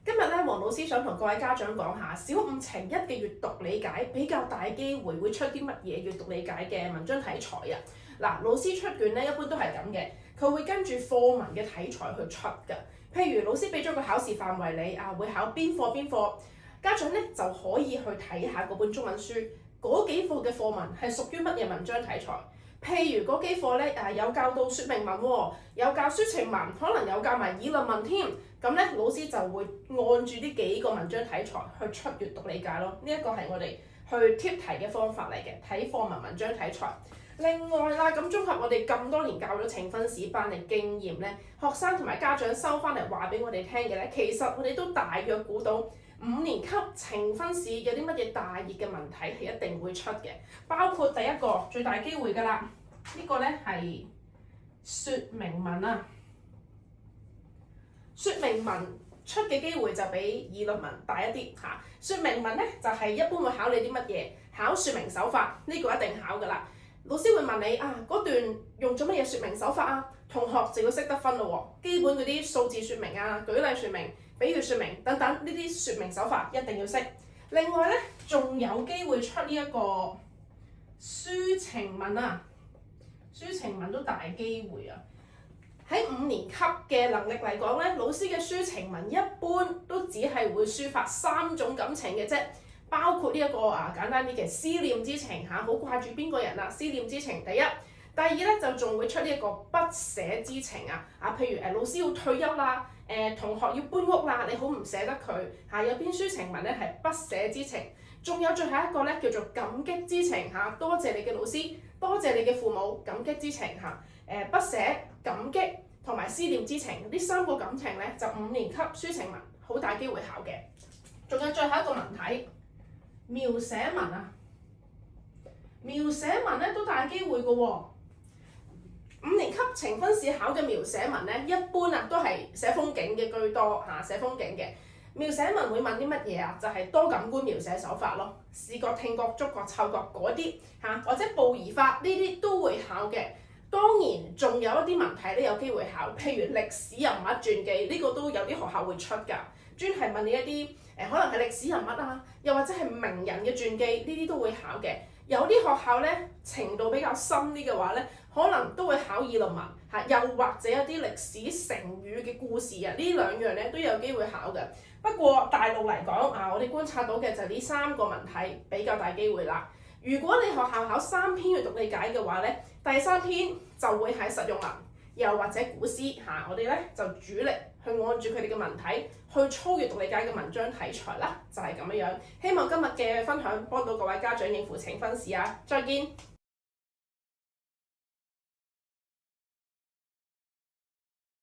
今日咧，黃老師想同各位家長講下小五程一嘅閱讀理解比較大機會會出啲乜嘢閱讀理解嘅文章題材啊！嗱，老師出卷咧一般都係咁嘅，佢會跟住課文嘅題材去出㗎。譬如老師俾咗個考試範圍你啊，會考邊課，家長咧就可以去睇下嗰本中文書嗰幾課嘅課文係屬於乜嘢文章題材。譬如嗰幾課咧有教到説明文喎，有教抒情文，可能有教埋議論文添。咁咧老師就會按住呢幾個文章題材去出閱讀理解咯。呢一個係我哋去貼題嘅方法嚟嘅，睇課文文章題材。另外啦，咁綜合我哋咁多年教咗呈分試班嘅經驗咧，學生同埋家長收翻嚟話俾我哋聽嘅咧，其實我哋都大約估到5年級呈分試有啲乜嘢大熱嘅問題係一定會出嘅，包括第一個最大機會㗎啦，呢個咧係説明文啊。説明文出嘅機會就比議論文大一啲嚇。説明文咧就係一般會考你啲乜嘢？考説明手法，呢個一定考㗎啦。老師會問你啊，嗰段用咗乜嘢説明手法啊？同學就要識得分咯喎。基本嗰啲數字説明啊、舉例説明、比喻説明等等呢啲説明手法一定要識。另外咧，仲有機會出呢一個抒情文啊，抒情文都大機會啊。喺5年級嘅能力嚟講咧，老師嘅抒情文一般都只係會抒發3種感情嘅啫，包括呢一個簡單啲嘅思念之情嚇，好掛住邊個人啊，思念之情第一。第二咧就仲會出呢一個不捨之情啊，譬如老師要退休啦，同學要搬屋啦，你好唔捨得佢嚇，有篇抒情文咧係不捨之情。仲有最後一個咧叫做感激之情嚇，多謝你嘅老師，多謝你嘅父母，感激之情嚇。不捨、感激同埋思念之情，呢3個感情咧就5年級抒情文好大機會考嘅。仲有最後一個文題，描寫文啊，描寫文咧都大機會嘅喎。5年級呈分試考嘅描寫文咧，一般都係寫風景嘅居多嚇，寫風景嘅。描寫文會問啲乜嘢啊？就係多感官描寫手法咯，視覺、聽覺、觸覺、嗅覺嗰啲嚇，或者步移法呢啲都會考嘅。當然仲有一啲文題咧有機會考，譬如歷史人物傳記呢個都有啲學校會出㗎，專係問你一啲可能係歷史人物啊，又或者係名人嘅傳記呢啲都會考嘅。有啲學校咧程度比較深啲嘅話咧，可能都會考議論文嚇，又或者一啲歷史成語嘅故事啊，呢兩樣咧都有機會考嘅。不過大陸嚟講我哋觀察到嘅就係呢3個文題比較大機會啦。如果你學校考3篇閱讀理解嘅話咧，第3篇就會係實用文，又或者古詩嚇，我哋咧就主力去按住佢哋嘅文體去操閱讀理解嘅文章題材啦，就係咁樣樣。希望今日嘅分享幫到各位家長應付呈分試啊！再見。